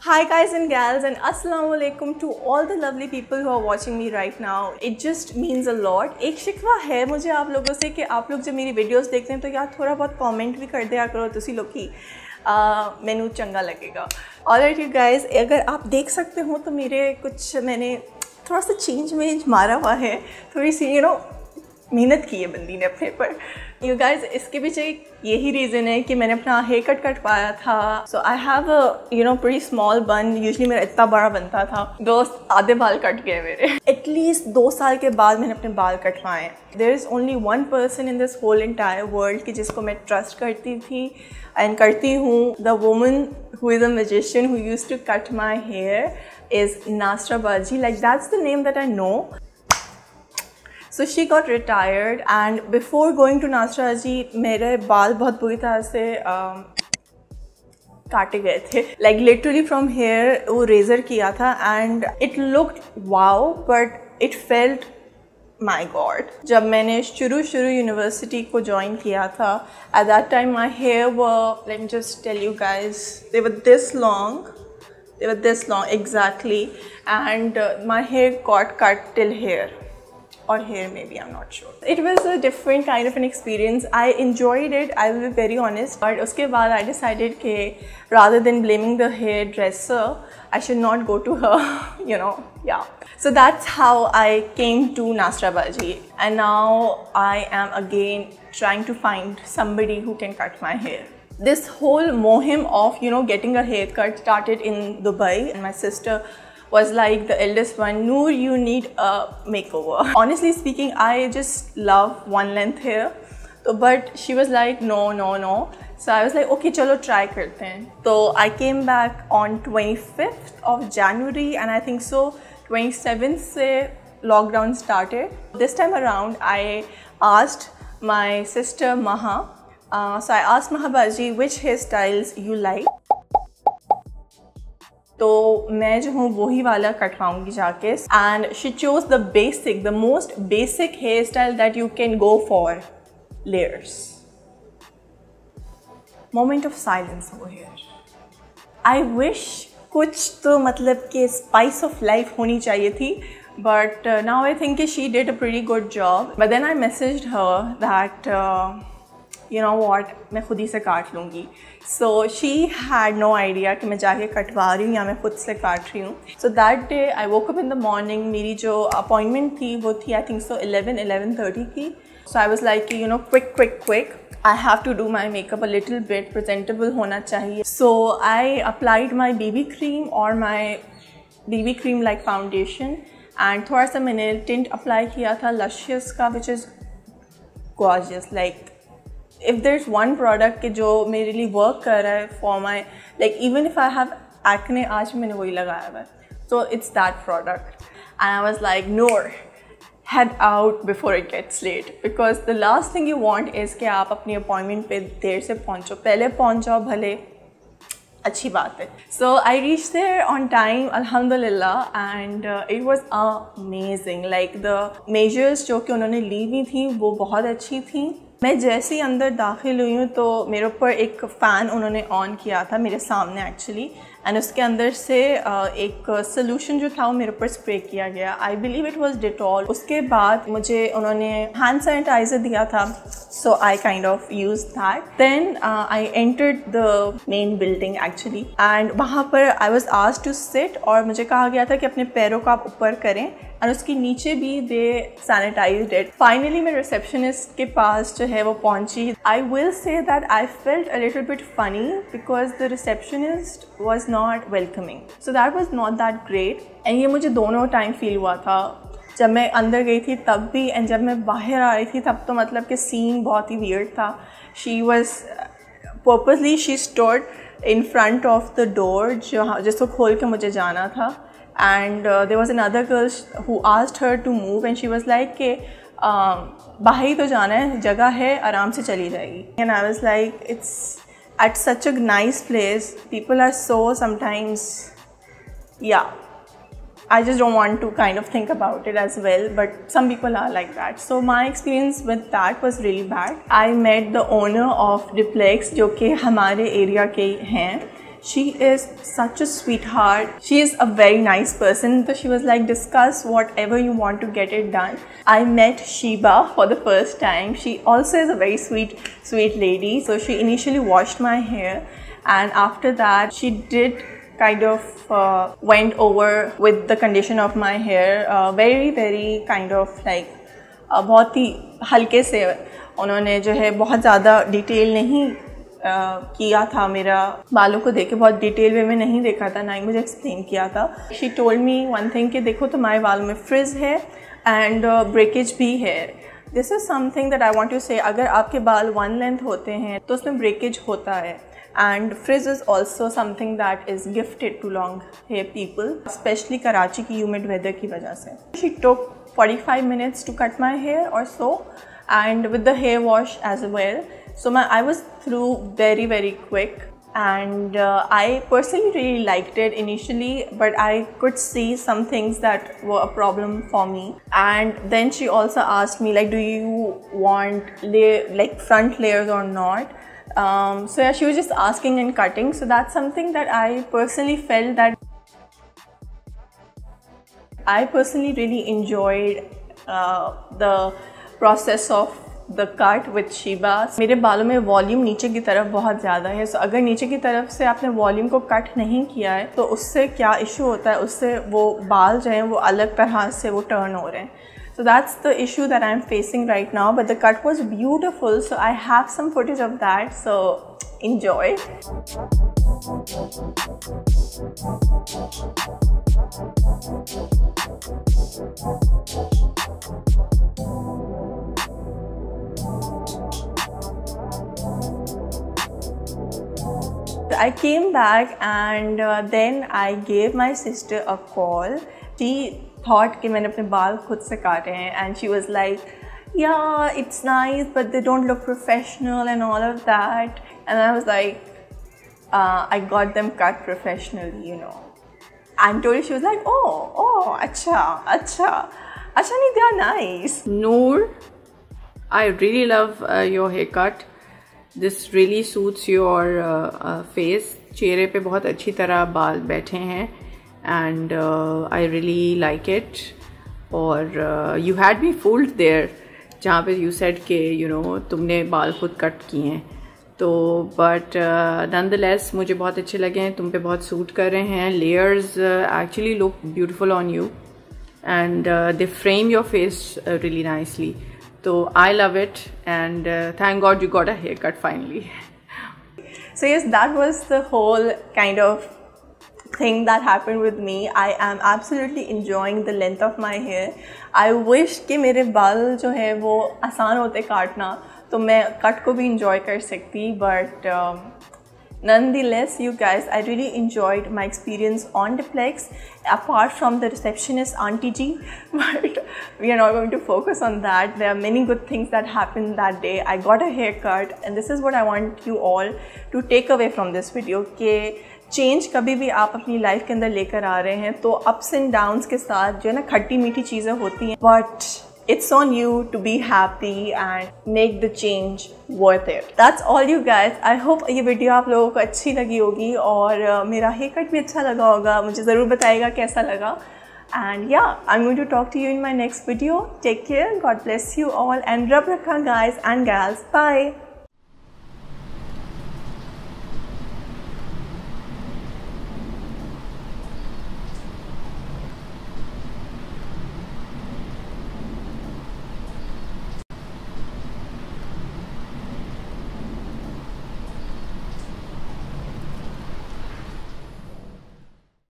Hi guys and gals and assalamu alaikum to all the lovely people who are watching me right now. It just means a lot. एक शिकवा है मुझे आप लोगों से कि आप लोग जब मेरी वीडियोस देखते हैं तो यार थोड़ा बहुत कमेंट भी कर दिया करो तुसी लोग की मैनू चंगा लगेगा. ऑलराइट यू गाइस, अगर आप देख सकते हो तो मेरे कुछ मैंने थोड़ा सा चेंज मारा हुआ है, थोड़ी सी मेहनत की है बंदी ने अपने पर. यू गाइज, इसके पीछे यही रीज़न है कि मैंने अपना हेयर कट कटवाया था. So I have pretty small बन. यूजली मेरा इतना बड़ा बनता था. दोस्त आधे बाल कट गए मेरे. एटलीस्ट 2 साल के बाद मैंने अपने बाल कटवाए. There is only one person in this whole entire world कि जिसको मैं ट्रस्ट करती थी एंड करती हूँ. The woman who is a magician who used to cut my hair is Nasra Baji. Like, that's the name that I know. So she got retired and before going to Nasra Baji मेरे बाल बहुत बुरी तरह से काटे गए थे. Like literally from here वो रेजर किया था and it looked wow but it felt my god. जब मैंने शुरू यूनिवर्सिटी को ज्वाइन किया था, at that time my hair were, let me just tell you guys, they were this long exactly, and my hair got cut till here or here maybe, I'm not sure. It was a different kind of an experience. I enjoyed it, I will be very honest, but uske baad I decided ke rather than blaming the hairdresser I should not go to her. Yeah. So that's how I came to Nasra Baji, and now I am again trying to find somebody who can cut my hair. This whole mohim of getting a haircut started in Dubai, and my sister was like the eldest one, Noor, you need a makeover. Honestly speaking, I just love one length hair, but she was like no. So I was like okay chalo try karte hain. So I came back on 25th of January and I think so 27th se lockdown started. This time around I asked my sister Maha, so I asked Maha Baji which hairstyles you like. तो मैं जो हूँ वही वाला कटवाऊँगी जाके. And she chose the most basic hair style that you can go for, layers. Moment of silence हो here. I wish कुछ तो मतलब कि स्पाइस ऑफ लाइफ होनी चाहिए थी, but now I think she did a pretty good job. But then I messaged her that what, मैं खुद ही से काट लूँगी. So she had no idea कि मैं जाके कटवा रही हूँ या मैं खुद से काट रही हूँ. So that day I woke up in the morning. मेरी जो अपॉइंटमेंट थी वो थी आई थिंक सो 11:30 की. So I was like quick I have to do my makeup a little bit, presentable होना चाहिए. So I applied my BB cream और my BB cream like foundation and थोड़ा सा मैंने टिंट अप्लाई किया था luscious का, which is gorgeous. Like if there's one product के जो मेरे लिए वर्क कर रहा है for my, like even if I have acne, आज मैंने वही लगाया हुआ है. So it's that product and I was like Noor, head out before it gets late, because the last thing you want is कि आप अपनी अपॉइंटमेंट पे देर से पहुँचो. पहले पहुँच जाओ भले, अच्छी बात है. So I reached there on time, alhamdulillah, and it was amazing. Like the measures जो कि उन्होंने ली हुई थी वो बहुत अच्छी थी. मैं जैसे ही अंदर दाखिल हुई हूँ तो मेरे ऊपर एक फ़ैन उन्होंने ऑन किया था मेरे सामने एक्चुअली, एंड उसके अंदर से एक सोल्यूशन जो था वो मेरे ऊपर स्प्रे किया गया. I believe it was Dettol. उसके बाद मुझे उन्होंने हैंड सैनिटाइज़र दिया था, so I kind of use that. Then I entered the main building actually, and वहाँ पर I was asked to sit, और मुझे कहा गया था कि अपने पैरों को आप ऊपर करें, और उसके नीचे भी दे सैनिटाइज्ड इट. फाइनली मैं रिसेप्शनिस्ट के पास जो है वो पहुंची. I will say that I felt a little bit funny because the receptionist was not welcoming. So that was not that great, and ये मुझे दोनों टाइम फील हुआ था. जब मैं अंदर गई थी तब भी, एंड जब मैं बाहर आ रही थी तब तो मतलब कि सीन बहुत ही वियर्ड था. She was purposely, she stood in front of the door जिसको खोल के मुझे जाना था. And there was another girl who asked her to move and she was like कि बाहर ही तो जाना है, जगह है, आराम से चली जाएगी. And I was like, it's at such a nice place. People are so sometimes, yeah, I just don't want to kind of think about it as well, but some people are like that. So my experience with that was really bad. I met the owner of Duplex जो कि हमारे area के हैं. She is such a sweetheart. She is a very nice person. So she was like, discuss whatever you want to get it done. I met Sheba for the first time. She also is a very sweet lady. So she initially washed my hair, and after that she did kind of went over with the condition of my hair. Very kind of like बहुत ही हल्के से उन्होंने जो है बहुत ज़्यादा detail नहीं किया था, मेरा बालों को देखे बहुत डिटेल वे में नहीं देखा था, ना ही मुझे एक्सप्लेन किया था. She told me one thing कि देखो तुम्हारे बालों में फ्रिज है एंड ब्रेकेज भी है. This is something that I want to say. अगर आपके बाल वन लेंथ होते हैं तो उसमें ब्रेकेज होता है, and fridge is also something that is gifted to long hair people, specially Karachi की ह्यूमिड वेदर की वजह से. She took 45 minutes to cut my hair or so, and with the hair wash as well. So I was through very quick, and I personally really liked it initially, but I could see some things that were a problem for me. And then she also asked me like, do you want like front layers or not? So yeah, she was just asking and cutting. So that's something that I personally felt that I personally really enjoyed the process of the cut with Sheba. मेरे बालों में volume नीचे की तरफ बहुत ज़्यादा है, सो अगर नीचे की तरफ से आपने वॉल्यूम को कट नहीं किया है तो उससे क्या इशू होता है, उससे वो बाल जो हैं वो अलग तरह से वो टर्न हो रहे हैं. So that's the issue that I'm facing right now, but the cut was beautiful, so I have some footage of that, so enjoy. I came back and then I gave my sister a call. She thought कि मैंने अपने बाल खुद से काटे हैं, and she was like, yeah, it's nice but they don't look professional and all of that. And I was like, I got them cut professionally, you know. And totally she was like, oh, acha Nidya, nice. Noor, I really love your haircut. This really suits your face. चेहरे पे बहुत अच्छी तरह बाल बैठे हैं, and I really like it. और you had me fooled there, जहाँ पे you said कि you know तुमने बाल खुद कट किए हैं, तो but nonetheless मुझे बहुत अच्छे लगे हैं, तुम पे बहुत सूट कर रहे हैं. Layers actually look beautiful on you, and they frame your face really nicely. So I love it, and thank God you got a haircut finally. So yes, that was the whole kind of thing that happened with me. I am absolutely enjoying the length of my hair. I wish कि मेरे बाल जो है वो आसान होते काटना, तो मैं कट को भी enjoy कर सकती, but nonetheless, you guys, I really enjoyed my experience on Diplex, apart from the receptionist Auntie G, but we are not going to focus on that. There are many good things that happened that day. I got a haircut, and this is what I want you all to take away from this video, कि change कभी भी आप अपनी life के अंदर लेकर आ रहे हैं तो अप्स एंड डाउन्स के साथ जो है ना खट्टी मीठी चीज़ें होती हैं, but it's on you to be happy and make the change worth it. That's all you guys. I hope ये वीडियो आप लोगों को अच्छी लगी होगी और मेरा हेयर कट भी अच्छा लगा होगा. मुझे ज़रूर बताइएगा कैसा लगा. And yeah, I'm going to talk to you in my next video. Take care. God bless you all and रब रखा guys and gals. Bye.